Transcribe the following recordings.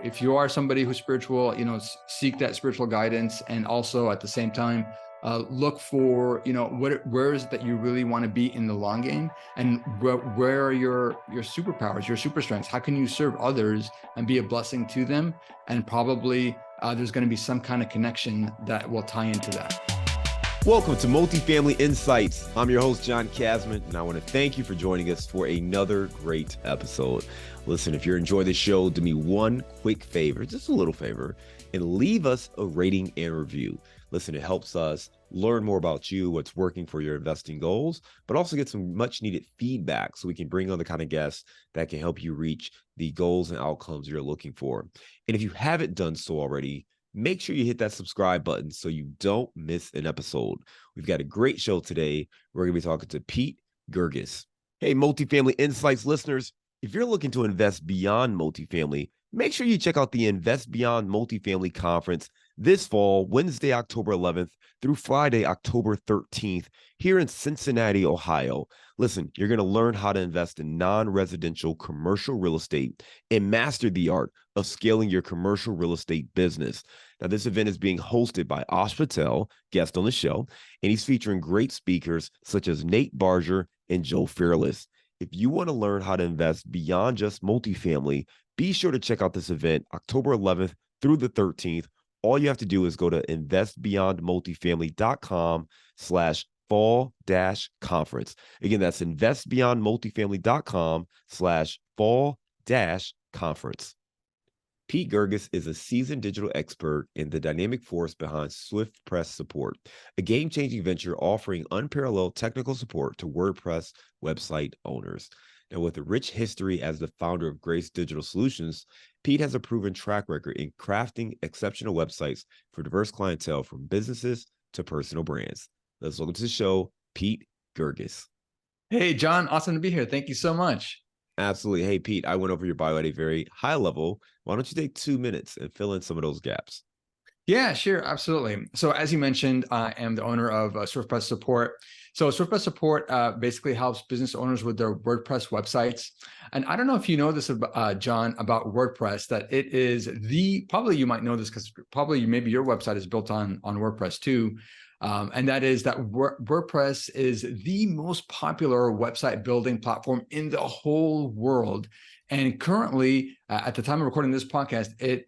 if you are somebody who's spiritual, seek that spiritual guidance, and also at the same time, look for, where is it that you really want to be in the long game, and where are your superpowers, your super strengths? How can you serve others and be a blessing to them? And probably there's going to be some kind of connection that will tie into that. Welcome to Multifamily Insights. I'm your host, John Casman, and I want to thank you for joining us for another great episode. Listen, if you're enjoying the show, do me one quick favor, just a little favor, and leave us a rating and review. Listen, it helps us learn more about you, what's working for your investing goals, but also get some much needed feedback so we can bring on the kind of guests that can help you reach the goals and outcomes you're looking for. And if you haven't done so already, make sure you hit that subscribe button so you don't miss an episode. We've got a great show today. We're going to be talking to Pete Guirguis. Hey, Multifamily Insights listeners, if you're looking to invest beyond multifamily, make sure you check out the Invest Beyond Multifamily Conference this fall, Wednesday, October 11th through Friday, October 13th, here in Cincinnati, Ohio. Listen, you're going to learn how to invest in non-residential commercial real estate and master the art of scaling your commercial real estate business. Now, this event is being hosted by Ash Patel, guest on the show, and he's featuring great speakers such as Nate Barger and Joe Fairless. If you want to learn how to invest beyond just multifamily, be sure to check out this event October 11th through the 13th. All you have to do is go to investbeyondmultifamily.com/fall-conference. Again, that's investbeyondmultifamily.com/fall-conference. Pete Guirguis is a seasoned digital expert in the dynamic force behind SwiftPress Support, a game-changing venture offering unparalleled technical support to WordPress website owners. Now, with a rich history as the founder of Grace Digital Solutions, Pete has a proven track record in crafting exceptional websites for diverse clientele from businesses to personal brands. Let's welcome to the show, Pete Guirguis. Hey, John, awesome to be here. Thank you so much. Absolutely. Hey, Pete, I went over your bio at a very high level. Why don't you take 2 minutes and fill in some of those gaps? Yeah, sure. Absolutely. So as you mentioned, I am the owner of SwiftPress Support. So SwiftPress Support basically helps business owners with their WordPress websites. And I don't know if you know this, John, about WordPress, that it is probably you might know this because probably maybe your website is built on WordPress too. And that is that WordPress is the most popular website building platform in the whole world. And currently, at the time of recording this podcast, it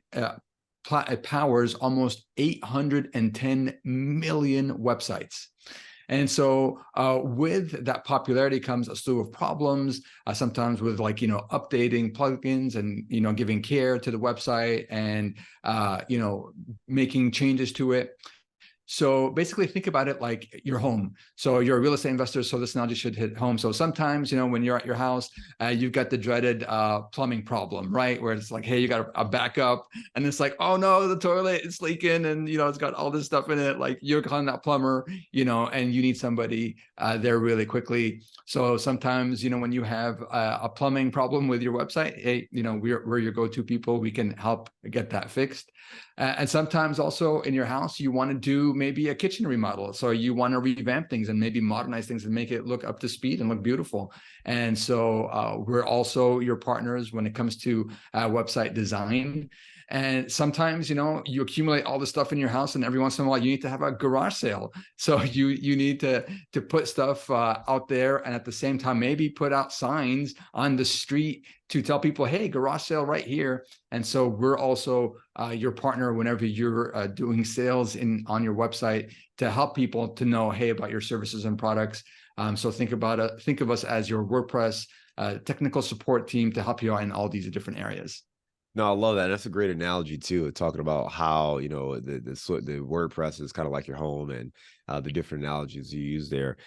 powers almost 810 million websites. And so with that popularity comes a slew of problems, sometimes with updating plugins and, giving care to the website and, making changes to it. So basically think about it like your home. So you're a real estate investor, so this analogy should hit home. So sometimes, when you're at your house, you've got the dreaded plumbing problem, right? Where it's like, hey, you got a backup and it's like, oh no, the toilet is leaking and, it's got all this stuff in it. Like you're calling that plumber, and you need somebody there really quickly. So sometimes, when you have a plumbing problem with your website, hey, we're your go-to people. We can help get that fixed. And sometimes also in your house, you want to do maybe a kitchen remodel. So you want to revamp things and maybe modernize things and make it look up to speed and look beautiful. And so we're also your partners when it comes to website design. And sometimes, you accumulate all the stuff in your house and every once in a while you need to have a garage sale. So you need to put stuff out there and at the same time, maybe put out signs on the street to tell people, hey, garage sale right here. And so we're also your partner whenever you're doing sales on your website to help people to know, hey, about your services and products. So think of us as your WordPress technical support team to help you out in all these different areas. No, I love that. That's a great analogy too, talking about how, the WordPress is kind of like your home and the different analogies you use there.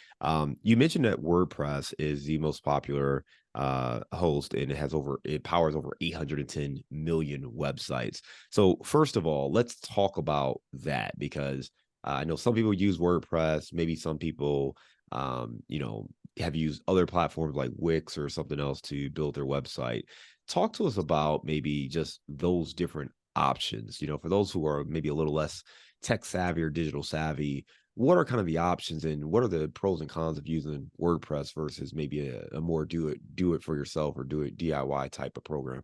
You mentioned that WordPress is the most popular host and it powers over 810 million websites. So first of all, let's talk about that because I know some people use WordPress, maybe some people, have used other platforms like Wix or something else to build their website. Talk to us about maybe just those different options, for those who are maybe a little less tech savvy or digital savvy. What are kind of the options and what are the pros and cons of using WordPress versus maybe a more do it for yourself or do it DIY type of program?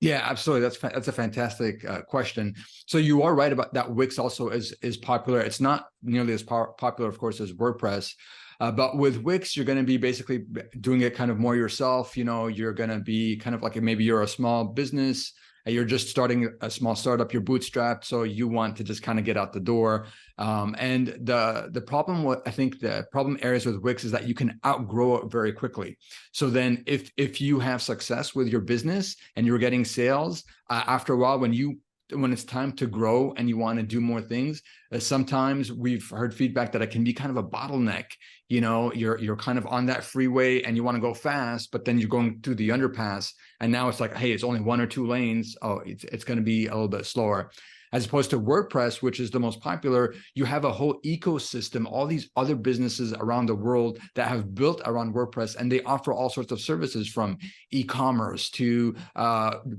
Yeah, absolutely. That's a fantastic question. So you are right about that. Wix also is popular. It's not nearly as popular, of course, as WordPress. But with Wix, you're going to be basically doing it kind of more yourself. You're going to be kind of like maybe you're a small business, you're just starting a small startup, you're bootstrapped, so you want to just kind of get out the door. And the problem, I think the problem areas with Wix is that you can outgrow it very quickly. So then if you have success with your business and you're getting sales, after a while, when it's time to grow and you want to do more things, sometimes we've heard feedback that it can be kind of a bottleneck. You're kind of on that freeway and you want to go fast, but then you're going through the underpass, and now it's like, hey, it's only 1 or 2 lanes. Oh, it's going to be a little bit slower. As opposed to WordPress, which is the most popular, you have a whole ecosystem, all these other businesses around the world that have built around WordPress, and they offer all sorts of services, from e-commerce to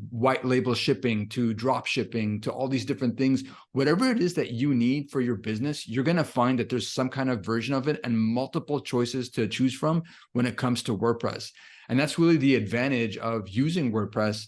white label shipping to drop shipping to all these different things. Whatever it is that you need for your business, you're going to find that there's some kind of version of it and multiple choices to choose from when it comes to WordPress. And that's really the advantage of using WordPress,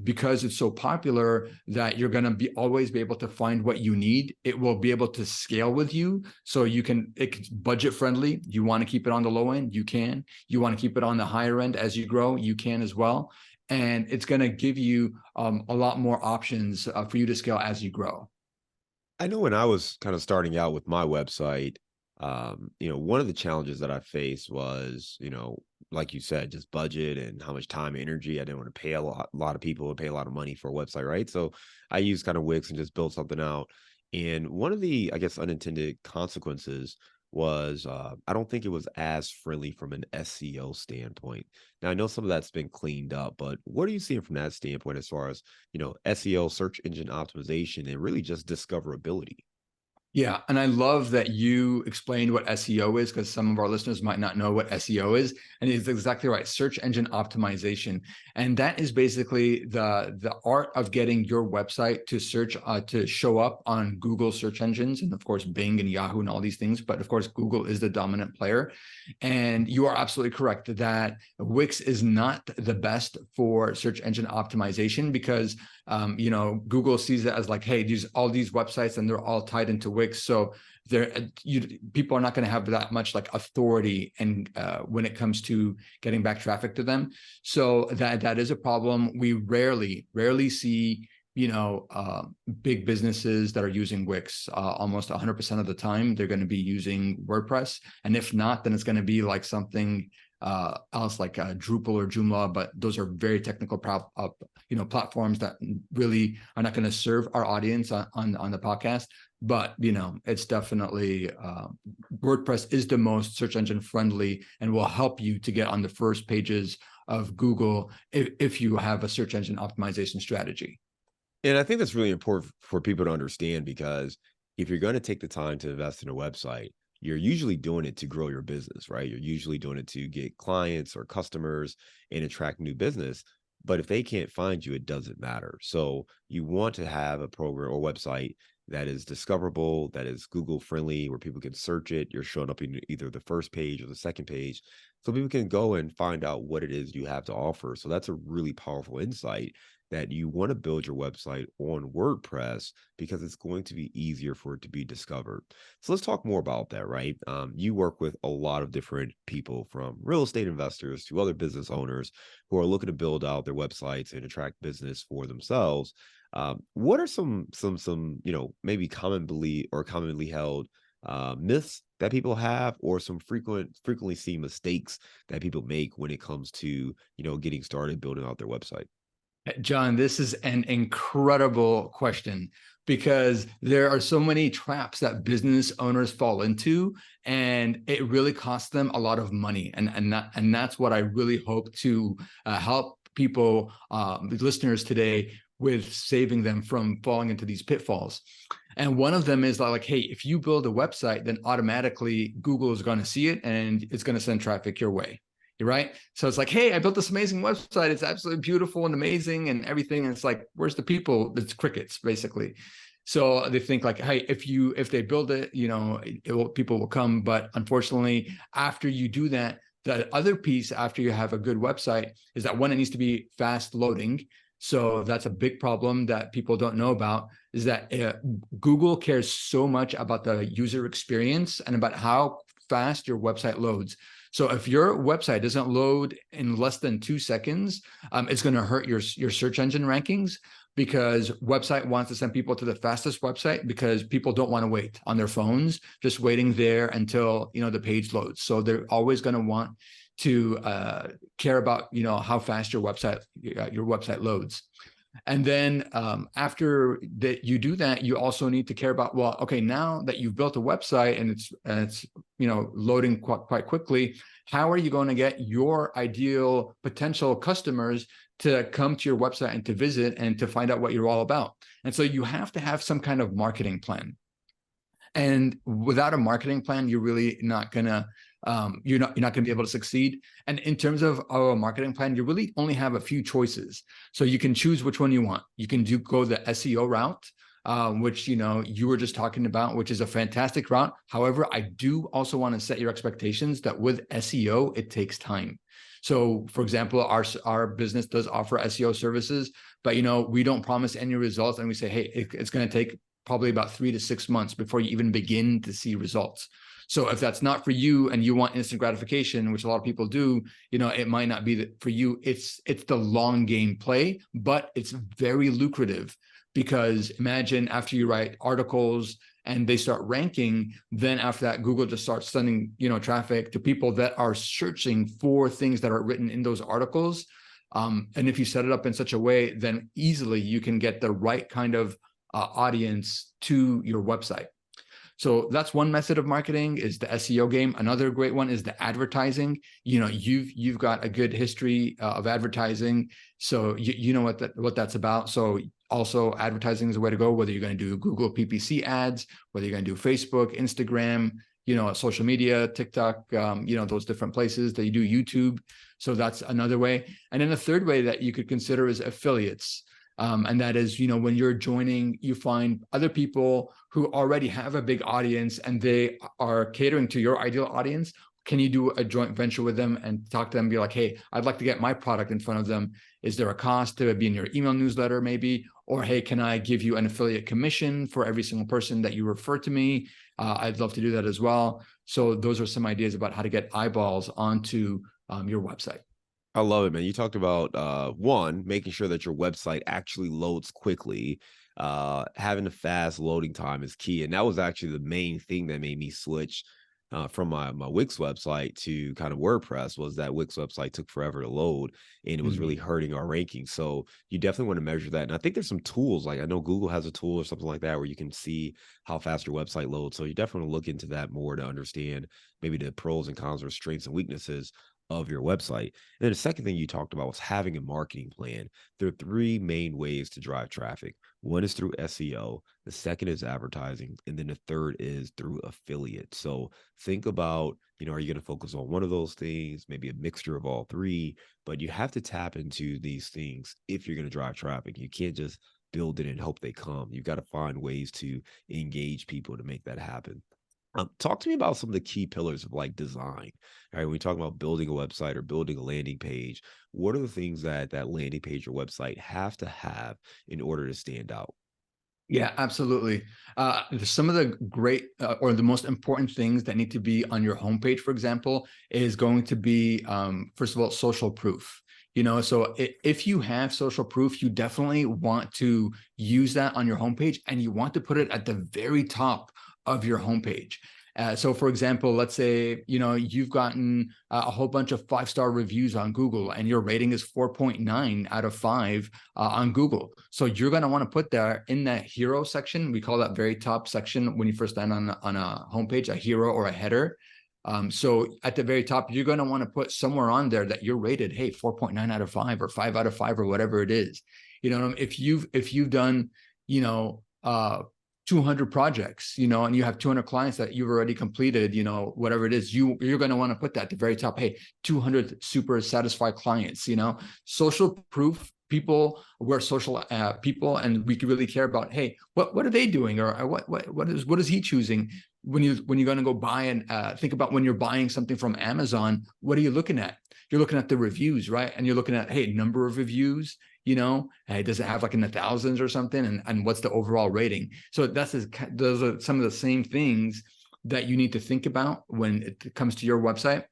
because it's so popular, that you're going to always be able to find what you need. It will be able to scale with you. So it's budget friendly. You want to keep it on the low end, you can. You want to keep it on the higher end as you grow, you can as well. And it's going to give you a lot more options for you to scale as you grow. I know when I was kind of starting out with my website, one of the challenges that I faced was, like you said, just budget and how much time, energy. I didn't want to pay a lot of people and pay a lot of money for a website, right? So I used kind of Wix and just built something out. And one of the, I guess, unintended consequences was I don't think it was as friendly from an SEO standpoint. Now I know some of that's been cleaned up, but what are you seeing from that standpoint as far as, SEO, search engine optimization, and really just discoverability? Yeah, and I love that you explained what SEO is, because some of our listeners might not know what SEO is. And it's exactly right, search engine optimization. And that is basically the art of getting your website to show up on Google search engines, and of course Bing and Yahoo and all these things. But of course, Google is the dominant player. And you are absolutely correct that Wix is not the best for search engine optimization, because Google sees it as like, hey, all these websites, and they're all tied into Wix. So people are not going to have that much like authority and when it comes to getting back traffic to them. So that is a problem. We rarely see big businesses that are using Wix. Almost 100% of the time, they're going to be using WordPress. And if not, then it's going to be like something else, like Drupal or Joomla. But those are very technical platforms that really are not going to serve our audience on the podcast. But it's definitely WordPress is the most search engine friendly and will help you to get on the first pages of Google if you have a search engine optimization strategy. And I think that's really important for people to understand, because if you're going to take the time to invest in a website, you're usually doing it to grow your business, right? You're usually doing it to get clients or customers and attract new business. But if they can't find you, it doesn't matter. So you want to have a program or website that is discoverable, that is Google friendly, where people can search it. You're showing up in either the first page or the second page, so people can go and find out what it is you have to offer. So that's a really powerful insight, that you want to build your website on WordPress because it's going to be easier for it to be discovered. So let's talk more about that, right? You work with a lot of different people, from real estate investors to other business owners who are looking to build out their websites and attract business for themselves. What are some maybe commonly held myths that people have, or some frequently seen mistakes that people make when it comes to getting started building out their website? John, this is an incredible question, because there are so many traps that business owners fall into, and it really costs them a lot of money. And that's what I really hope to help people, listeners today, with saving them from falling into these pitfalls. And one of them is like, hey, if you build a website, then automatically Google is going to see it and it's going to send traffic your way. Right? So it's like, hey, I built this amazing website. It's absolutely beautiful and amazing and everything. And it's like, where's the people? It's crickets, basically. So they think like, hey, if they build it, people will come. But unfortunately, after you do that, the other piece after you have a good website is that, one, it needs to be fast loading. So that's a big problem that people don't know about, is that Google cares so much about the user experience and about how fast your website loads. So if your website doesn't load in less than 2 seconds, it's going to hurt your search engine rankings, because website wants to send people to the fastest website, because people don't want to wait on their phones, just waiting there until, the page loads. So they're always going to want to care about, how fast your website loads. And then after that you do that, you also need to care about, well, okay, now that you've built a website and it's loading quite quickly, how are you going to get your ideal potential customers to come to your website and to visit and to find out what you're all about? And so you have to have some kind of marketing plan. And without a marketing plan, you're really not gonna you're not gonna be able to succeed. And in terms of a marketing plan, you really only have a few choices. So you can choose which one you want. You can go the SEO route, which you were just talking about, which is a fantastic route. However, I do also want to set your expectations that with SEO, it takes time. So, for example, our business does offer SEO services, but we don't promise any results, and we say, hey, it's going to take probably about 3 to 6 months before you even begin to see results. So if that's not for you and you want instant gratification, which a lot of people do, it might not be for you. It's the long game play, but it's very lucrative, because imagine after you write articles and they start ranking, then after that, Google just starts sending, traffic to people that are searching for things that are written in those articles. And if you set it up in such a way, then easily you can get the right kind of audience to your website. So that's one method of marketing, is the SEO game. Another great one is the advertising. You've got a good history of advertising, so you know what that's about. So also advertising is a way to go, whether you're going to do Google PPC ads, whether you're going to do Facebook, Instagram, social media, TikTok, those different places that you do, YouTube. So that's another way. And then a third way that you could consider is affiliates. And that is, when you're joining, you find other people who already have a big audience and they are catering to your ideal audience. Can you do a joint venture with them and talk to them, be like, hey, I'd like to get my product in front of them. Is there a cost to be in your email newsletter maybe? Or, hey, can I give you an affiliate commission for every single person that you refer to me? I'd love to do that as well. So those are some ideas about how to get eyeballs onto your website. I love it, man. You talked about one, making sure that your website actually loads quickly. Having a fast loading time is key. And that was actually the main thing that made me switch from my Wix website to kind of WordPress, was that Wix website took forever to load and it was really hurting our rankings. So you definitely want to measure that. And I think there's some tools, like I know Google has a tool or something like that where you can see how fast your website loads. So you definitely want to look into that more to understand maybe the pros and cons or strengths and weaknesses of your website. And then the second thing you talked about was having a marketing plan. There are 3 main ways to drive traffic. One is through SEO, the second is advertising, and then the third is through affiliate. So think about, are you going to focus on one of those things, maybe a mixture of all 3, but you have to tap into these things if you're going to drive traffic. You can't just build it and hope they come. You've got to find ways to engage people to make that happen. Talk to me about some of the key pillars of like design. All right, when we talk about building a website or building a landing page, what are the things that landing page or website have to have in order to stand out? Yeah, absolutely. Some of the great or the most important things that need to be on your homepage, for example, is going to be, first of all, social proof. So if you have social proof, you definitely want to use that on your homepage, and you want to put it at the very top of your homepage. So for example, let's say, you've gotten a whole bunch of 5-star reviews on Google and your rating is 4.9 out of 5 on Google. So you're going to want to put there in that hero section. We call that very top section when you first land on a homepage, a hero or a header. So at the very top, you're going to want to put somewhere on there that you're rated, hey, 4.9 out of 5 or 5 out of 5 or whatever it is. If you've done, 200 projects, and you have 200 clients that you've already completed, whatever it is, you're going to want to put that at the very top. Hey, 200 super satisfied clients, social proof. People, we're social people, and we can really care about, hey, what are they doing, or what is he choosing? When you're going to go buy, and think about when you're buying something from Amazon, what are you looking at? You're looking at the reviews, right? And you're looking at, hey, number of reviews, Does it have like in the thousands or something? And what's the overall rating? So those are some of the same things that you need to think about when it comes to your website.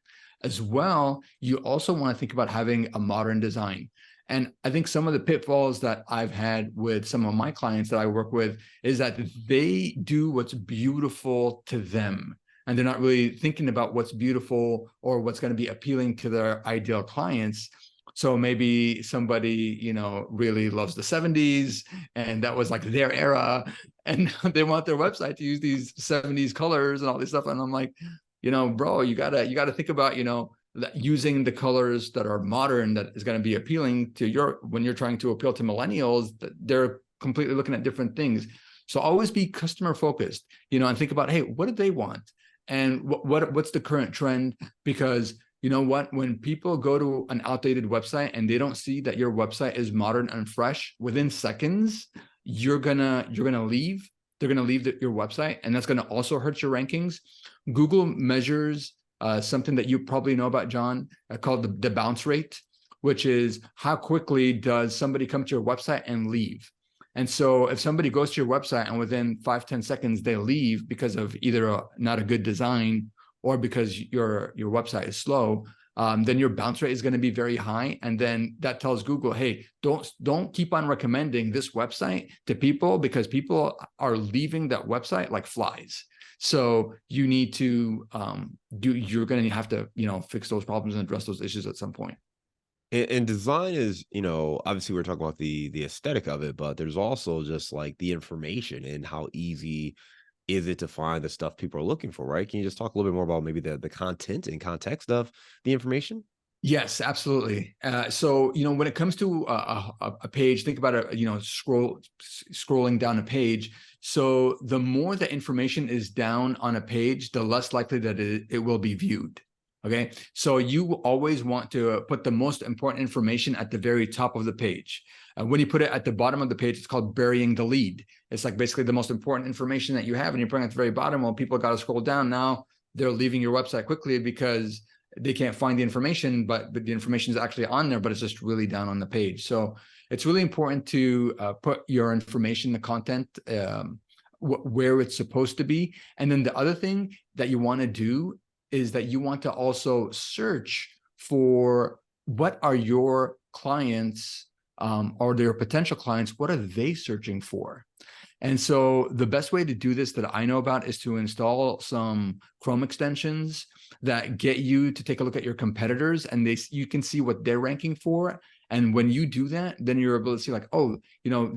As well, you also want to think about having a modern design. And I think some of the pitfalls that I've had with some of my clients that I work with is that they do what's beautiful to them. And they're not really thinking about what's beautiful or what's going to be appealing to their ideal clients. So maybe somebody, really loves the 70s and that was like their era. And they want their website to use these 70s colors and all this stuff. And I'm like, bro, you gotta think about, using the colors that are modern, that is going to be appealing to when you're trying to appeal to millennials, they're completely looking at different things. So always be customer focused, and think about, hey, what do they want? And what's the current trend? Because you know what, when people go to an outdated website and they don't see that your website is modern and fresh, within seconds, you're gonna leave. They're gonna leave your website, and that's gonna also hurt your rankings. Google measures something that you probably know about, John, called the bounce rate, which is how quickly does somebody come to your website and leave. And so if somebody goes to your website and within 5-10 seconds they leave because of either not a good design or because your website is slow, then your bounce rate is going to be very high. And then that tells Google, hey, don't keep on recommending this website to people, because people are leaving that website like flies. So you need to you're going to have to, fix those problems and address those issues at some point. And design is, obviously we're talking about the aesthetic of it, but there's also just like the information and how easy is it to find the stuff people are looking for, right? Can you just talk a little bit more about maybe the content and context of the information? Yes, absolutely. So, when it comes to a page, think about it, scrolling down a page. So the more the information is down on a page, the less likely that it will be viewed. Okay. So you always want to put the most important information at the very top of the page. When you put it at the bottom of the page, it's called burying the lead. It's like basically the most important information that you have, and you're putting it at the very bottom. Well, people got to scroll down. Now they're leaving your website quickly because they can't find the information, but the information is actually on there, but it's just really down on the page. So it's really important to put your information, the content, where it's supposed to be. And then the other thing that you want to do is that you want to also search for what are your clients or their potential clients, what are they searching for? And so the best way to do this that I know about is to install some Chrome extensions that get you to take a look at your competitors, and you can see what they're ranking for. And when you do that, then you're able to see like, oh,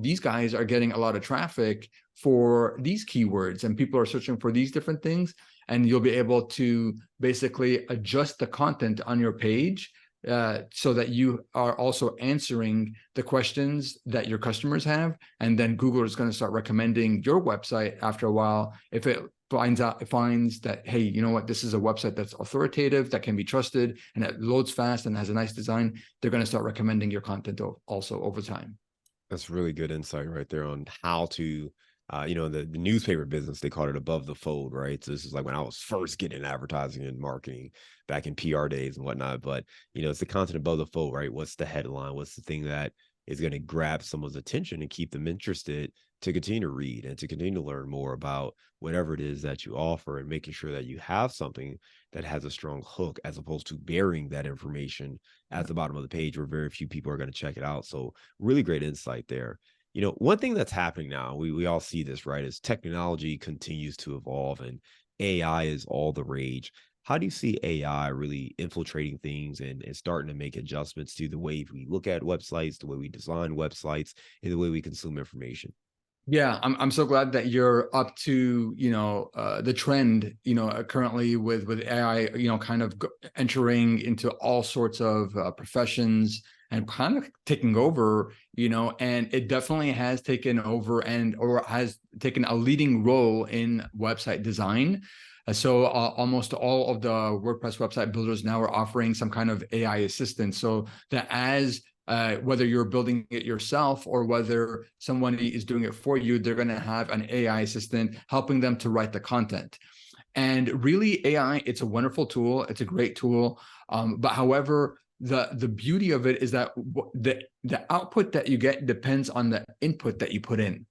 these guys are getting a lot of traffic for these keywords and people are searching for these different things. And you'll be able to basically adjust the content on your page so that you are also answering the questions that your customers have. And then Google is going to start recommending your website after a while. If it finds that, hey, you know what, this is a website that's authoritative, that can be trusted, and it loads fast and has a nice design, they're going to start recommending your content also over time. That's really good insight right there on how to, the newspaper business, they called it above the fold, right? So this is like when I was first getting advertising and marketing back in PR days and whatnot. But, it's the content above the fold, right? What's the headline? What's the thing that is going to grab someone's attention and keep them interested to continue to read and to continue to learn more about whatever it is that you offer, and making sure that you have something that has a strong hook, as opposed to burying that information at the bottom of the page where very few people are going to check it out. So really great insight there. One thing that's happening now, we all see this, right, is technology continues to evolve and AI is all the rage. How do you see AI really infiltrating things and starting to make adjustments to the way we look at websites, the way we design websites, and the way we consume information? Yeah, I'm so glad that you're up to, the trend, currently with AI, kind of entering into all sorts of professions and kind of taking over, and it definitely has taken over or has taken a leading role in website design. So almost all of the WordPress website builders now are offering some kind of AI assistant, so that as whether you're building it yourself or whether somebody is doing it for you, they're going to have an AI assistant helping them to write the content. And really, AI, it's a wonderful tool. It's a great tool. But however, the beauty of it is that the output that you get depends on the input that you put in.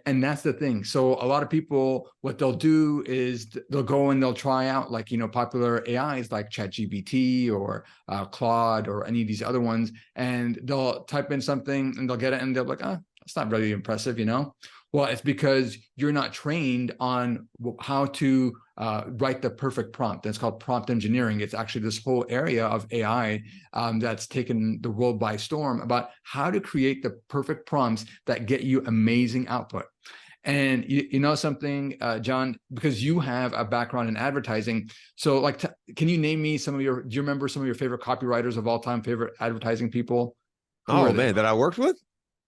And that's the thing. So a lot of people, what they'll do is they'll go and they'll try out like, popular AIs like ChatGPT or Claude or any of these other ones. And they'll type in something and they'll get it and they'll be like, it's not really impressive, Well, it's because you're not trained on how to write the perfect prompt. It's called prompt engineering. It's actually this whole area of AI that's taken the world by storm about how to create the perfect prompts that get you amazing output. And you know something, John, because you have a background in advertising. So like, can you name me do you remember some of your favorite copywriters of all time, favorite advertising people? Oh man, that I worked with?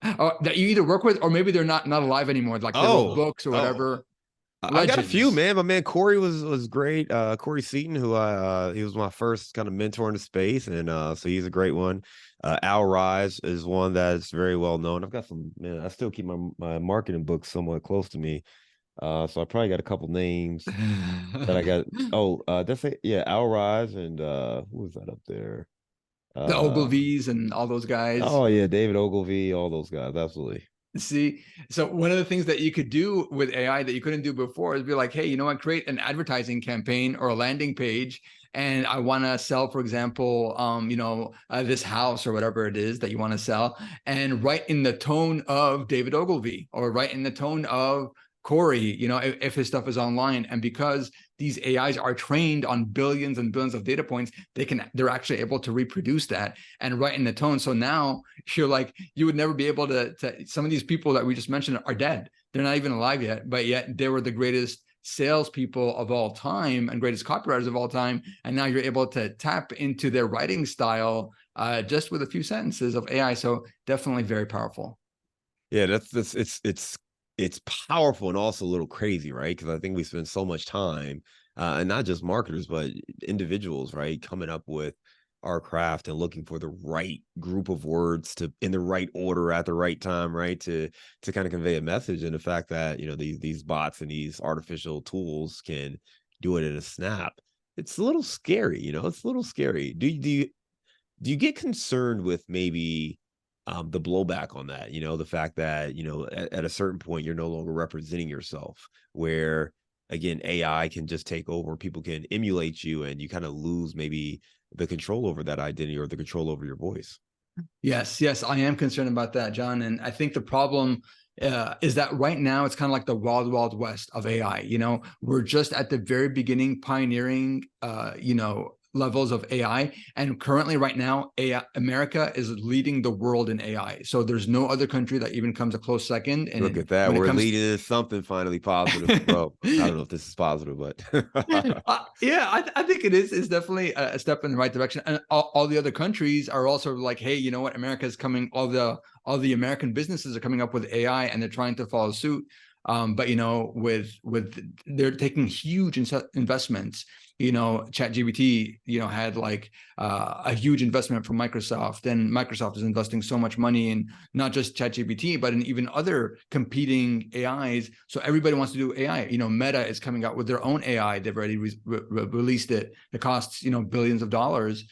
Oh, that you either work with, or maybe they're not alive anymore. Like they wrote books or whatever. I've got a few, Legends. man. My man Corey was great. Corey Seaton, who he was my first kind of mentor in the space, and so he's a great one. Al Rise is one that's very well known. I've got some, man. I still keep my marketing books somewhat close to me, so I probably got a couple names that I got. Oh, that's it. Yeah, Al Rise and who was that up there? The Uh, Ogilvies and all those guys. oh yeah, David Ogilvy, all those guys, absolutely. See, so one of the things that you could do with AI that you couldn't do before is be like, hey, you know what? Create an advertising campaign or a landing page, and I want to sell, for example, this house or whatever it is that you want to sell, and write in the tone of David Ogilvy or write in the tone of Corey, if his stuff is online. And because these AIs are trained on billions and billions of data points, they're actually able to reproduce that and write in the tone. So now you're like, you would never be able to some of these people that we just mentioned are dead. They're not even alive yet, but yet they were the greatest salespeople of all time and greatest copywriters of all time. And now you're able to tap into their writing style just with a few sentences of AI. So definitely very powerful. Yeah, it's powerful and also a little crazy, right? Because I think we spend so much time, and not just marketers, but individuals, right, coming up with our craft and looking for the right group of words to in the right order at the right time, right, to kind of convey a message. And the fact that these bots and these artificial tools can do it in a snap, it's a little scary. It's a little scary. Do you get concerned with maybe the blowback on that, the fact that, at a certain point, you're no longer representing yourself, where again, AI can just take over, people can emulate you, and you kind of lose maybe the control over that identity or the control over your voice? Yes, I am concerned about that, John. And I think the problem is that right now it's kind of like the wild, wild west of AI. We're just at the very beginning, pioneering, levels of AI. And currently, right now, America is leading the world in AI. So there's no other country that even comes a close second. Look And at that. when it We're comes leading to something finally positive. Well, I don't know if this is positive, but yeah, I think it is. It's definitely a step in the right direction. And all the other countries are also like, hey, you know what? America is coming. All the American businesses are coming up with AI, and they're trying to follow suit. But with they're taking huge investments. ChatGPT, had like a huge investment from Microsoft, and Microsoft is investing so much money in not just ChatGPT, but in even other competing AIs. So everybody wants to do AI. Meta is coming out with their own AI. They've already released it. It costs billions of dollars.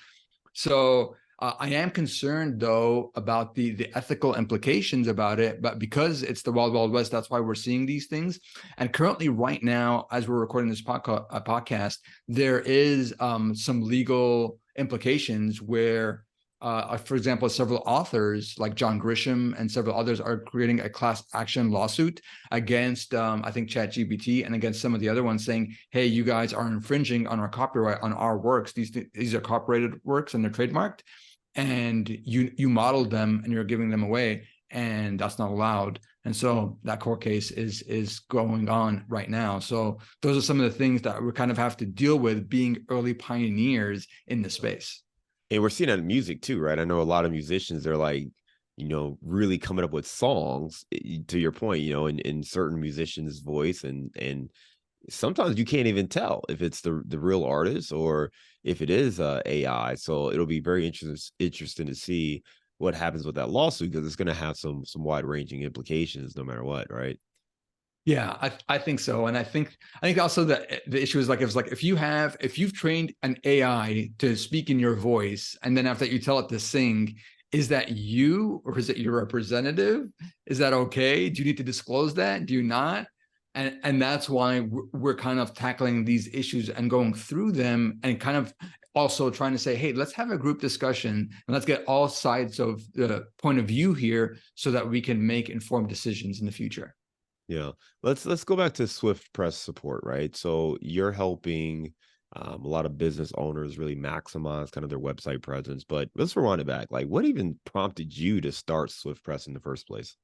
So I am concerned, though, about the ethical implications about it. But because it's the wild, wild west, that's why we're seeing these things. And currently, right now, as we're recording this podcast, there is some legal implications where, for example, several authors like John Grisham and several others are creating a class action lawsuit against, I think, ChatGPT and against some of the other ones, saying, hey, you guys are infringing on our copyright on our works. These are copyrighted works and they're trademarked. And you modeled them and you're giving them away, and that's not allowed. And so that court case is going on right now. So those are some of the things that we kind of have to deal with being early pioneers in the space. and we're seeing that in music too, right? I know a lot of musicians, they're like, really coming up with songs, to your point, in certain musicians' voice, and sometimes you can't even tell if it's the real artist or if it is AI. So it'll be very interesting to see what happens with that lawsuit, because it's going to have some wide ranging implications no matter what, right? Yeah, I think so. And I think also that the issue is like, if you've trained an AI to speak in your voice, and then after that you tell it to sing, is that you, or is it your representative? Is that okay? Do you need to disclose that? Do you not? And that's why we're kind of tackling these issues and going through them, and kind of also trying to say, hey, let's have a group discussion and let's get all sides of the point of view here so that we can make informed decisions in the future. Yeah. Let's go back to SwiftPress Support, right? So you're helping a lot of business owners really maximize kind of their website presence. But let's rewind it back. Like, what even prompted you to start SwiftPress in the first place?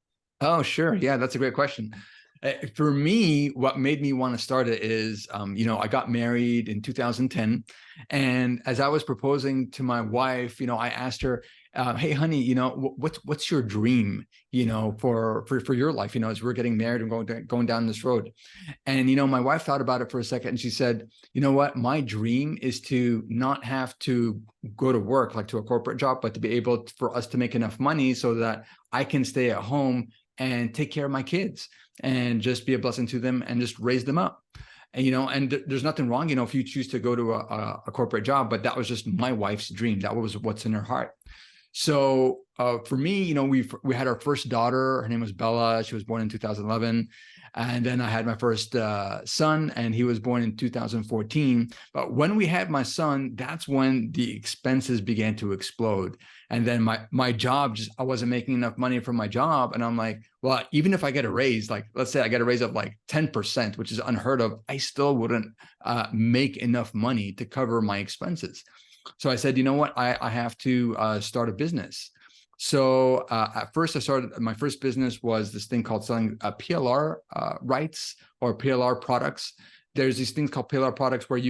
Oh, sure. Yeah, that's a great question. For me, what made me want to start it is, I got married in 2010. And as I was proposing to my wife, I asked her, hey, honey, what's your dream, for your life, as we're getting married and going down this road. And, my wife thought about it for a second, and she said, you know what, my dream is to not have to go to work, like to a corporate job, but to be able for us to make enough money so that I can stay at home and take care of my kids and just be a blessing to them and just raise them up. And there's nothing wrong, if you choose to go to a corporate job, but that was just my wife's dream. That was what's in her heart. So for me, we had our first daughter. Her name was Bella. She was born in 2011. And then I had my first son, and he was born in 2014. But when we had my son, that's when the expenses began to explode. And then my job, I wasn't making enough money from my job. And I'm like, well, even if I get a raise, like let's say I get a raise of like 10%, which is unheard of, I still wouldn't make enough money to cover my expenses. So I said, you know what, I have to start a business. So at first, my first business was this thing called selling PLR rights or PLR products. There's these things called PLR products where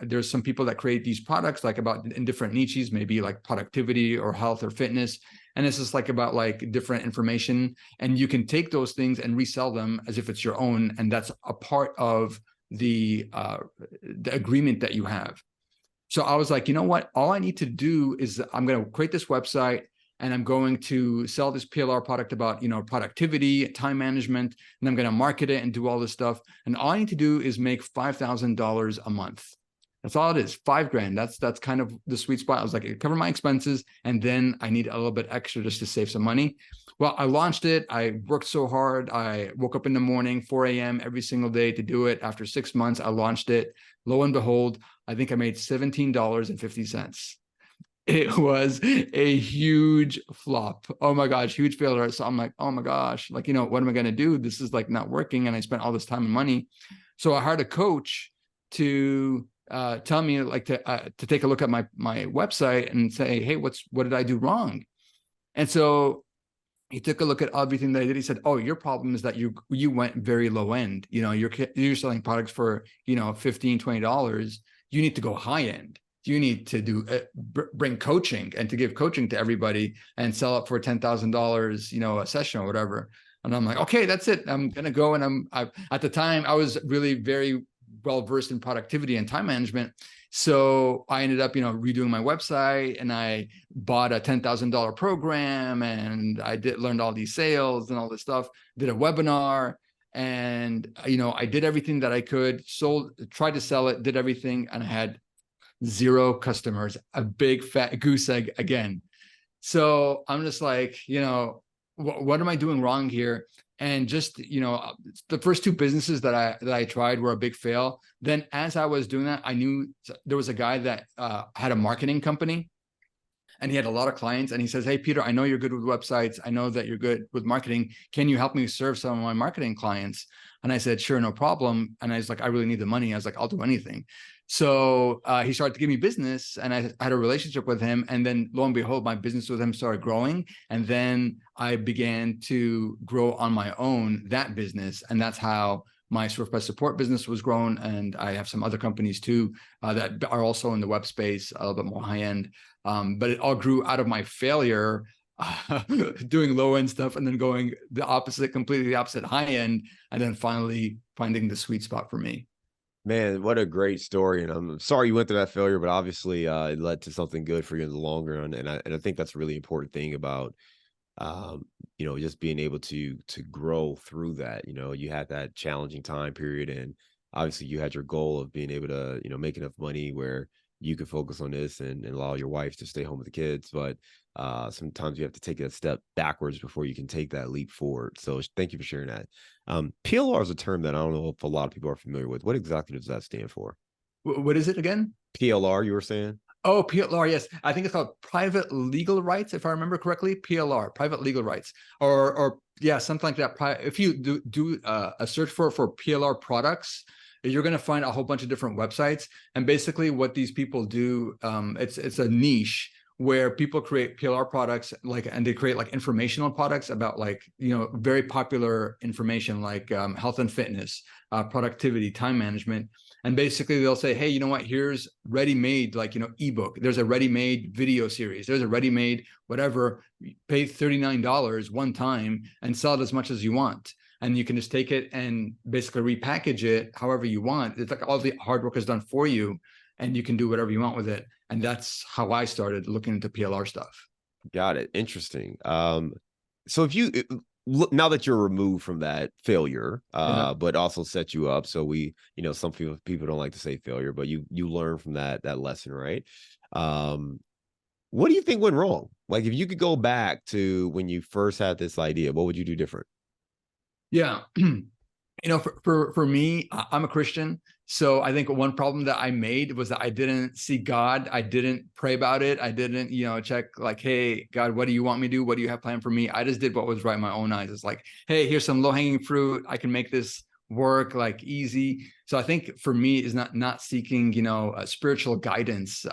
there's some people that create these products like about in different niches, maybe like productivity or health or fitness. And it's just like about like different information. And you can take those things and resell them as if it's your own. And that's a part of the agreement that you have. So I was like, you know what? All I need to do is I'm going to create this website, and I'm going to sell this PLR product about, productivity, time management, and I'm going to market it and do all this stuff. And all I need to do is make $5,000 a month. That's all it is, $5,000. That's kind of the sweet spot. I was like, cover my expenses, and then I need a little bit extra just to save some money. Well, I launched it. I worked so hard. I woke up in the morning, 4 a.m. every single day to do it. After 6 months, I launched it. Lo and behold, I think I made $17.50. It was a huge flop. Oh my gosh, huge failure. So I'm like, oh my gosh, like, what am I going to do? This is like not working. And I spent all this time and money. So I hired a coach to tell me like to take a look at my website and say, hey, what did I do wrong? And so he took a look at everything that I did. He said, oh, your problem is that you went very low end. You're selling products for, $15, $20. You need to go high end. You need to bring coaching and to give coaching to everybody and sell it for $10,000, a session or whatever. And I'm like, okay, that's it. I'm going to go. And at the time I was really very well-versed in productivity and time management. So I ended up, redoing my website, and I bought a $10,000 program, and I learned all these sales and all this stuff, did a webinar, and, I did everything that I could, tried to sell it, did everything. And I had 0 customers, a big fat goose egg again. So I'm just like, what am I doing wrong here? And just, the first 2 businesses that I tried were a big fail. Then as I was doing that, I knew there was a guy that had a marketing company, and he had a lot of clients. And he says, hey, Peter, I know you're good with websites. I know that you're good with marketing. Can you help me serve some of my marketing clients? And I said, sure, no problem. And I was like, I really need the money. I was like, I'll do anything. So he started to give me business, and I had a relationship with him. And then lo and behold, my business with him started growing. And then I began to grow on my own that business. And that's how my SwiftPress Support business was grown. And I have some other companies too that are also in the web space, a little bit more high end. But it all grew out of my failure doing low end stuff, and then going completely the opposite, high end, and then finally finding the sweet spot for me. Man, what a great story. And I'm sorry you went through that failure, but obviously it led to something good for you in the long run. And I think that's a really important thing about just being able to grow through that. You had that challenging time period, and obviously you had your goal of being able to, make enough money where you could focus on this and allow your wife to stay home with the kids. But sometimes you have to take a step backwards before you can take that leap forward. So thank you for sharing that. PLR is a term that I don't know if a lot of people are familiar with. What exactly does that stand for? What is it again? PLR, you were saying? Oh, PLR, yes. I think it's called private legal rights, if I remember correctly. PLR, private legal rights, or yeah, something like that. If you do a search for PLR products, you're going to find a whole bunch of different websites. And basically, what these people do, it's a niche where people create PLR products, and they create informational products about very popular information like health and fitness, productivity, time management. And basically they'll say, hey, you know what, here's ready-made, ebook. There's a ready-made video series. There's a ready-made whatever, pay $39 one time and sell it as much as you want. And you can just take it and basically repackage it however you want. It's like all the hard work is done for you and you can do whatever you want with it. And that's how I started looking into PLR stuff. Got it. Interesting. So if you look, now that you're removed from that failure, but also set you up. So some people don't like to say failure, but you learn from that lesson, right? What do you think went wrong? Like, if you could go back to when you first had this idea, what would you do different? Yeah. For me, I'm a Christian. So I think one problem that I made was that I didn't see God. I didn't pray about it. I didn't, check hey, God, what do you want me to do? What do you have planned for me? I just did what was right in my own eyes. It's like, hey, here's some low-hanging fruit. I can make this work easy. So I think for me is not seeking, spiritual guidance.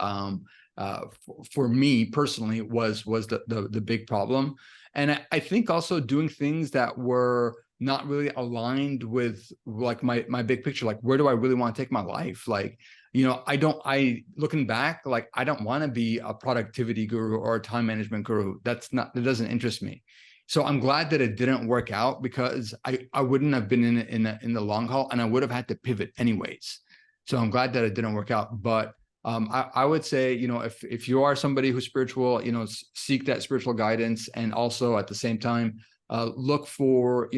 For me personally was the big problem. And I think also doing things that were not really aligned with my big picture. Where do I really want to take my life? Looking back, I don't want to be a productivity guru or a time management guru. That doesn't interest me. So I'm glad that it didn't work out, because I wouldn't have been in the long haul, and I would have had to pivot anyways. So I'm glad that it didn't work out. But I would say, if you are somebody who's spiritual, seek that spiritual guidance, and also at the same time, look for,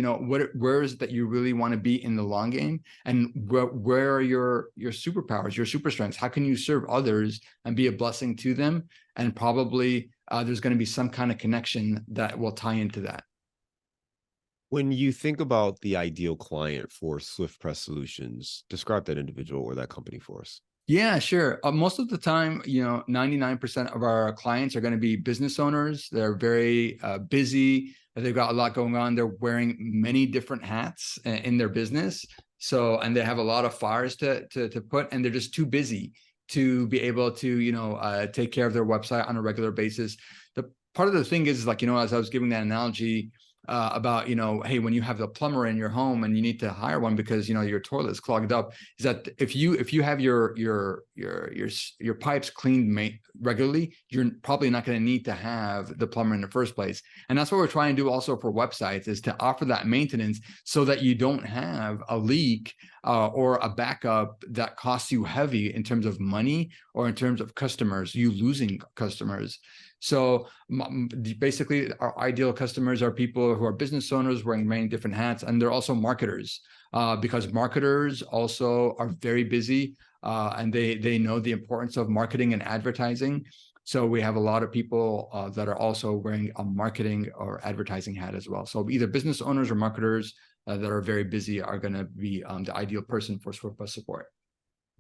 where is it that you really want to be in the long game, and where are your superpowers, your super strengths? How can you serve others and be a blessing to them? And probably there's going to be some kind of connection that will tie into that. When you think about the ideal client for SwiftPress Solutions, describe that individual or that company for us. Yeah, sure. Most of the time, 99% of our clients are going to be business owners. They're very busy. They've got a lot going on. They're wearing many different hats in their business. So, and they have a lot of fires to put, and they're just too busy to be able to, take care of their website on a regular basis. The part of the thing is as I was giving that analogy, about, hey, when you have the plumber in your home and you need to hire one because, your toilet is clogged up, is that if you have your pipes cleaned regularly, you're probably not going to need to have the plumber in the first place. And that's what we're trying to do also for websites, is to offer that maintenance so that you don't have a leak or a backup that costs you heavy in terms of money or in terms of customers, you losing customers. So basically, our ideal customers are people who are business owners wearing many different hats, and they're also marketers, because marketers also are very busy, and they know the importance of marketing and advertising. So we have a lot of people that are also wearing a marketing or advertising hat as well. So either business owners or marketers that are very busy are going to be the ideal person for SwiftPress Support.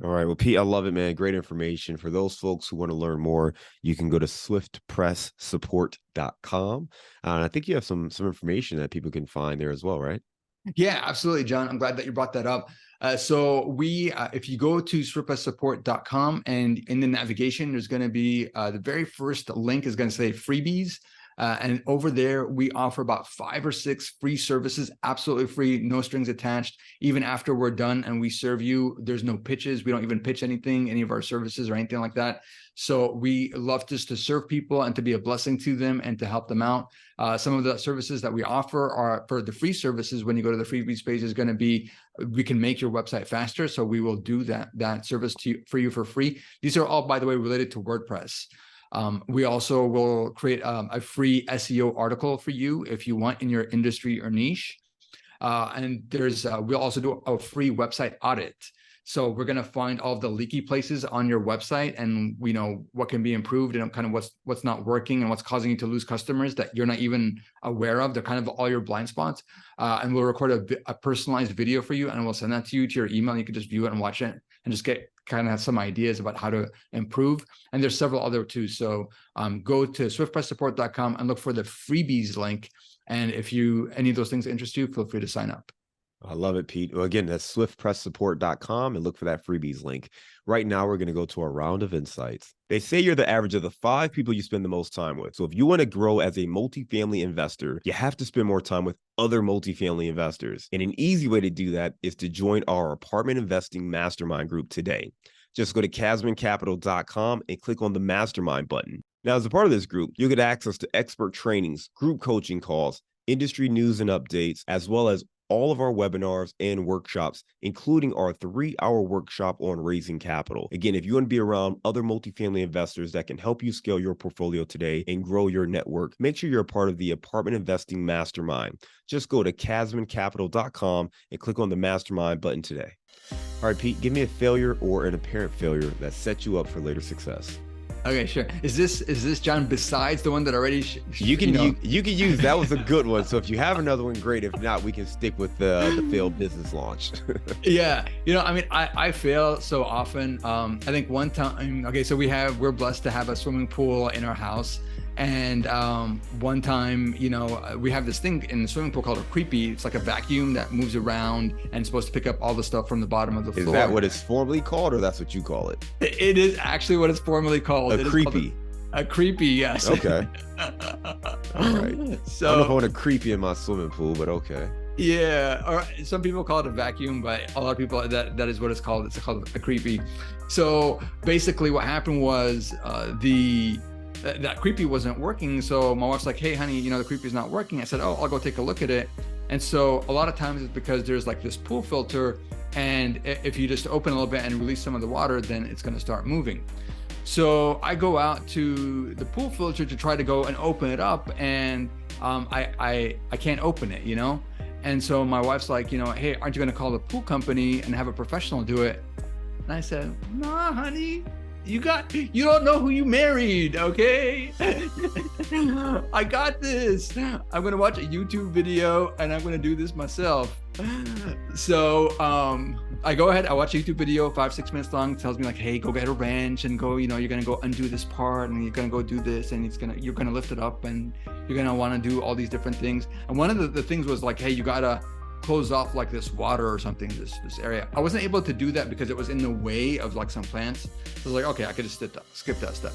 All right. Well, Pete, I love it, man. Great information. For those folks who want to learn more, you can go to swiftpresssupport.com. And I think you have some information that people can find there as well, right? Yeah, absolutely, John. I'm glad that you brought that up. So if you go to SwiftPressSupport.com, and in the navigation, there's going to be the very first link is going to say freebies. And over there, we offer about 5 or 6 free services, absolutely free, no strings attached. Even after we're done and we serve you, there's no pitches. We don't even pitch anything, any of our services or anything like that. So we love just to serve people and to be a blessing to them and to help them out. Some of the services that we offer are, for the free services, when you go to the freebies page, is going to be, we can make your website faster. So we will do that service for you for free. These are all, by the way, related to WordPress. We also will create a free SEO article for you if you want in your industry or niche. And we'll also do a free website audit. So we're going to find all the leaky places on your website, and we know what can be improved and kind of what's not working and what's causing you to lose customers that you're not even aware of. They're kind of all your blind spots. And we'll record a personalized video for you, and we'll send that to your email. You can just view it and watch it and just get kind of have some ideas about how to improve. And there's several other too. So go to SwiftPressSupport.com and look for the freebies link. And if any of those things interest you, feel free to sign up. I love it, Pete. Well, again, that's SwiftPressSupport.com, and look for that freebies link. Right now, we're going to go to our round of insights. They say you're the average of the 5 people you spend the most time with. So if you want to grow as a multifamily investor, you have to spend more time with other multifamily investors. And an easy way to do that is to join our apartment investing mastermind group today. Just go to CasmanCapital.com and click on the mastermind button. Now, as a part of this group, you'll get access to expert trainings, group coaching calls, industry news and updates, as well as all of our webinars and workshops, including our 3-hour workshop on raising capital. Again, if you want to be around other multifamily investors that can help you scale your portfolio today and grow your network, make sure you're a part of the Apartment Investing Mastermind. Just go to CasmanCapital.com and click on the Mastermind button today. All right, Pete, give me a failure or an apparent failure that set you up for later success. Okay, sure. Is this John besides the one that already you can use? That was a good one. So if you have another one, great. If not, we can stick with the failed business launch. Yeah, I mean, I fail so often. I think one time. Okay, so we're blessed to have a swimming pool in our house. And one time, we have this thing in the swimming pool called a creepy. It's like a vacuum that moves around and supposed to pick up all the stuff from the bottom of the floor. Is that what it's formally called, or that's what you call it? It is actually what it's formally called. A creepy. A creepy, yes. Okay. All right. So I don't know if I want a creepy in my swimming pool, but okay. Yeah, or some people call it a vacuum, but a lot of people that is what it's called. It's called a creepy. So basically, what happened was that creepy wasn't working. So my wife's like, hey, honey, the creepy's not working. I said, oh, I'll go take a look at it. And so a lot of times it's because there's like this pool filter. And if you just open a little bit and release some of the water, then it's going to start moving. So I go out to the pool filter to try to go and open it up. And I can't open it, And so my wife's like, hey, aren't you going to call the pool company and have a professional do it? And I said, nah, honey. You don't know who you married, okay? I got this. I'm gonna watch a YouTube video and I'm gonna do this myself. So I go ahead, I watch a YouTube video, 5-6 minutes long, tells me like, hey, go get a wrench and go, you're gonna go undo this part and you're gonna go do this and you're gonna lift it up and you're gonna wanna do all these different things. And one of the things was like, hey, you gotta close off like this water or something, this area. I wasn't able to do that because it was in the way of like some plants. I was like, okay, I could just skip that step.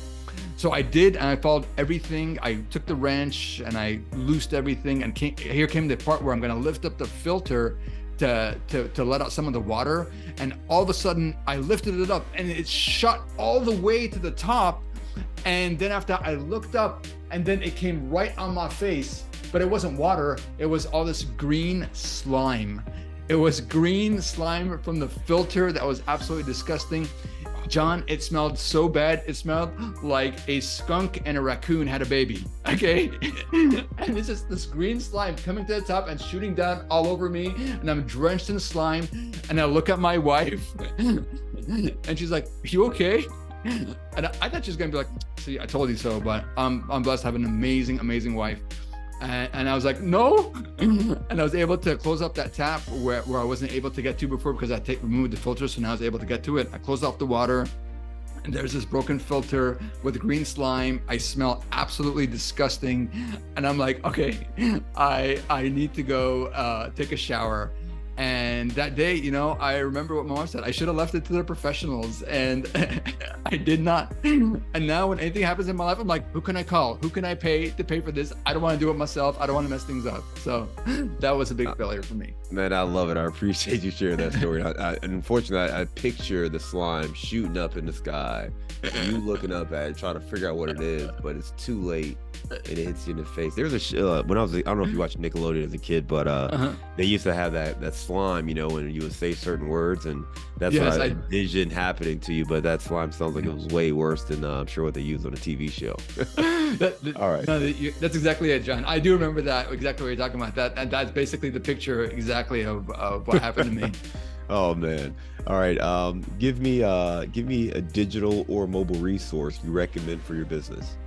So I did, and I followed everything. I took the wrench and I loosed everything, and here came the part where I'm gonna lift up the filter to let out some of the water. And all of a sudden I lifted it up and it shot all the way to the top. And then after I looked up, and then it came right on my face. But it wasn't water, it was all this green slime. It was green slime from the filter that was absolutely disgusting. John, it smelled so bad. It smelled like a skunk and a raccoon had a baby, okay? And it's just this green slime coming to the top and shooting down all over me, and I'm drenched in slime. And I look at my wife and she's like, you okay? And I thought she was gonna be like, see, I told you so, but I'm blessed to have an amazing, amazing wife. And I was like, no. And I was able to close up that tap where I wasn't able to get to before because I removed the filter. So now I was able to get to it. I closed off the water and there's this broken filter with green slime. I smell absolutely disgusting. And I'm like, okay, I need to go take a shower. And that day, I remember what my mom said. I should have left it to the professionals, and I did not. And now when anything happens in my life, I'm like, who can I call? Who can I pay to pay for this? I don't want to do it myself. I don't want to mess things up. So that was a big failure for me. Man, I love it. I appreciate you sharing that story. Unfortunately, I picture the slime shooting up in the sky, you looking up at it, trying to figure out what it is, but it's too late, and it hits you in the face. There's when I don't know if you watched Nickelodeon as a kid, but Uh-huh. they used to have that slime, and you would say certain words, and that's what Yes, I I envisioned happening to you. But that slime sounds like it was way worse than I'm sure what they used on a TV show. All right. no, that's exactly it, John. I do remember that exactly what you're talking about. That's basically the picture exactly of what happened to me. Oh man. All right. Give me a digital or mobile resource you recommend for your business.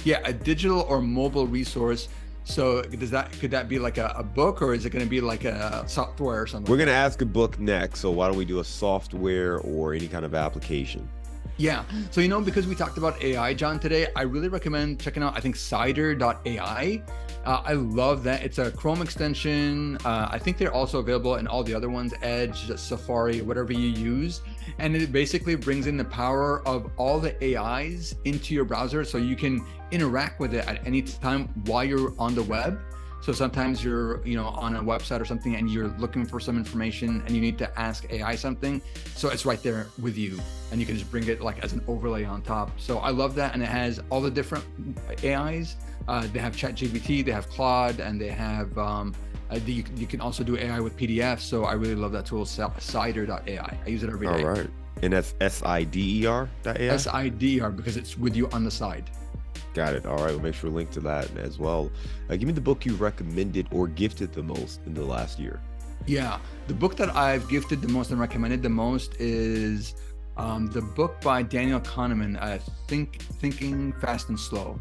Yeah, a digital or mobile resource. So could that be like a book, or is it going to be like a software or something? We're gonna ask a book next, so why don't we do a software or any kind of application? Yeah. So, because we talked about AI, John, today, I really recommend checking out, I think, cider.ai. I love that. It's a Chrome extension. I think they're also available in all the other ones, Edge, Safari, whatever you use. And it basically brings in the power of all the AIs into your browser so you can interact with it at any time while you're on the web. So sometimes you're, on a website or something and you're looking for some information and you need to ask AI something. So it's right there with you and you can just bring it like as an overlay on top. So I love that. And it has all the different AIs. They have ChatGPT, they have Claude, and they have, you can also do AI with PDFs. So I really love that tool, cider.ai. I use it every day. All right. And that's SIDER.ai? SIDR, because it's with you on the side. Got it. All right. We'll make sure to link to that as well. Give me the book you recommended or gifted the most in the last year. Yeah. The book that I've gifted the most and recommended the most is the book by Daniel Kahneman, Thinking Fast and Slow.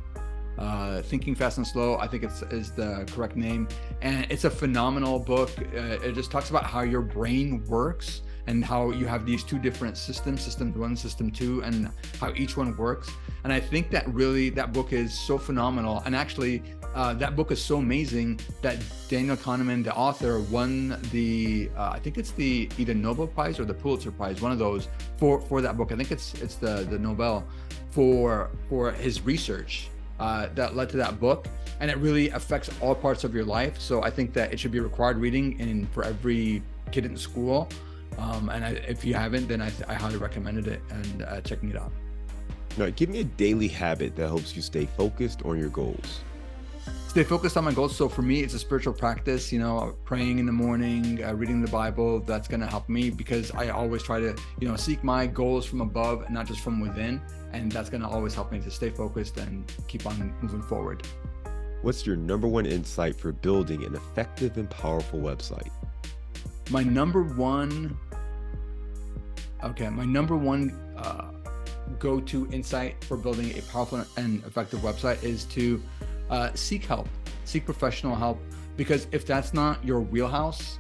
Thinking Fast and Slow, I think is the correct name. And it's a phenomenal book. It just talks about how your brain works and how you have these two different systems, system 1, system 2, and how each one works. And I think that book is so phenomenal. And actually, that book is so amazing that Daniel Kahneman, the author, won the, I think it's the either Nobel Prize or the Pulitzer Prize, one of those for that book. I think it's the Nobel for his research that led to that book. And it really affects all parts of your life. So I think that it should be required reading for every kid in school. And if you haven't, then I highly recommended it and checking it out. Now, give me a daily habit that helps you stay focused on your goals. Stay focused on my goals. So for me, it's a spiritual practice, praying in the morning, reading the Bible. That's going to help me because I always try to, seek my goals from above and not just from within. And that's going to always help me to stay focused and keep on moving forward. What's your number one insight for building an effective and powerful website? My number one go-to insight for building a powerful and effective website is to seek help, seek professional help, because if that's not your wheelhouse,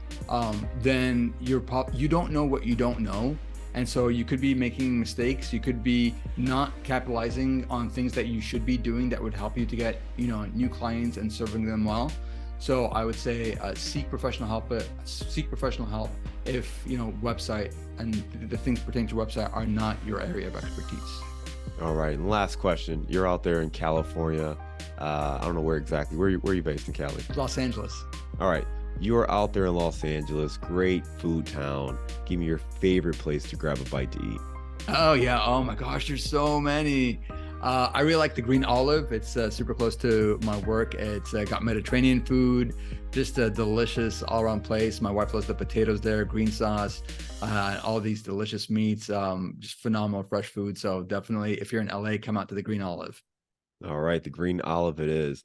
then you don't know what you don't know. And so you could be making mistakes. You could be not capitalizing on things that you should be doing that would help you to get, new clients and serving them well. So I would say seek professional help. If website and the things pertaining to website are not your area of expertise. All right, and last question. You're out there in California. I don't know where exactly. Where are you based in Cali? Los Angeles. All right, you are out there in Los Angeles. Great food town. Give me your favorite place to grab a bite to eat. Oh yeah. Oh my gosh, there's so many. I really like the Green Olive. It's super close to my work. It's got Mediterranean food, just a delicious all-around place. My wife loves the potatoes there, green sauce, all these delicious meats, just phenomenal fresh food. So definitely, if you're in LA, come out to the Green Olive. All right, the Green Olive it is.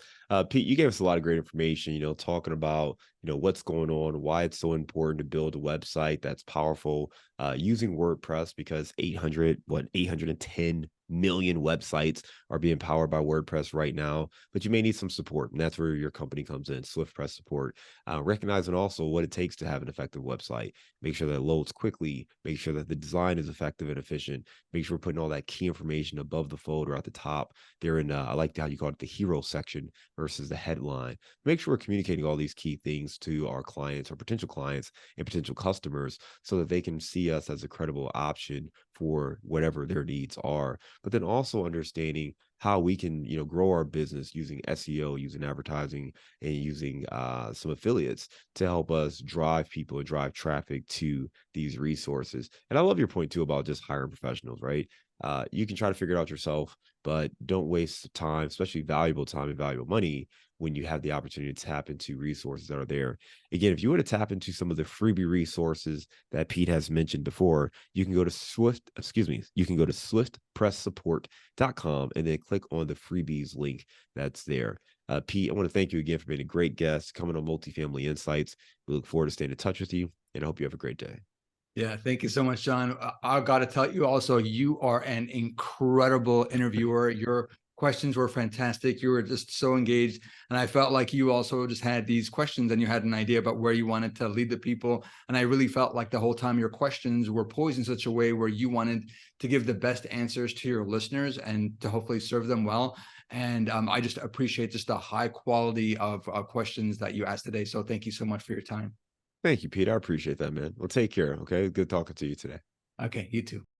Pete, you gave us a lot of great information, talking about, what's going on, why it's so important to build a website that's powerful, using WordPress because 810 million websites are being powered by WordPress right now, but you may need some support, and that's where your company comes in, SwiftPress Support. Recognizing also what it takes to have an effective website. Make sure that it loads quickly, make sure that the design is effective and efficient, make sure we're putting all that key information above the fold or at the top. They're in, I like how you call it the hero section, versus the headline. Make sure we're communicating all these key things to our clients or potential clients and potential customers so that they can see us as a credible option for whatever their needs are. But then also understanding how we can, grow our business using SEO, using advertising, and using some affiliates to help us drive people and drive traffic to these resources. And I love your point too about just hiring professionals, right? You can try to figure it out yourself, but don't waste time, especially valuable time and valuable money, when you have the opportunity to tap into resources that are there. Again, if you want to tap into some of the freebie resources that Pete has mentioned before, you can go to SwiftPressSupport.com and then click on the freebies link that's there. Pete, I want to thank you again for being a great guest, coming on Multifamily Insights. We look forward to staying in touch with you, and I hope you have a great day. Yeah, thank you so much, John. I've got to tell you also, you are an incredible interviewer. Your questions were fantastic. You were just so engaged. And I felt like you also just had these questions and you had an idea about where you wanted to lead the people. And I really felt like the whole time your questions were posed in such a way where you wanted to give the best answers to your listeners and to hopefully serve them well. And I just appreciate just the high quality of questions that you asked today. So thank you so much for your time. Thank you, Pete. I appreciate that, man. Well, take care. Okay. Good talking to you today. Okay, you too.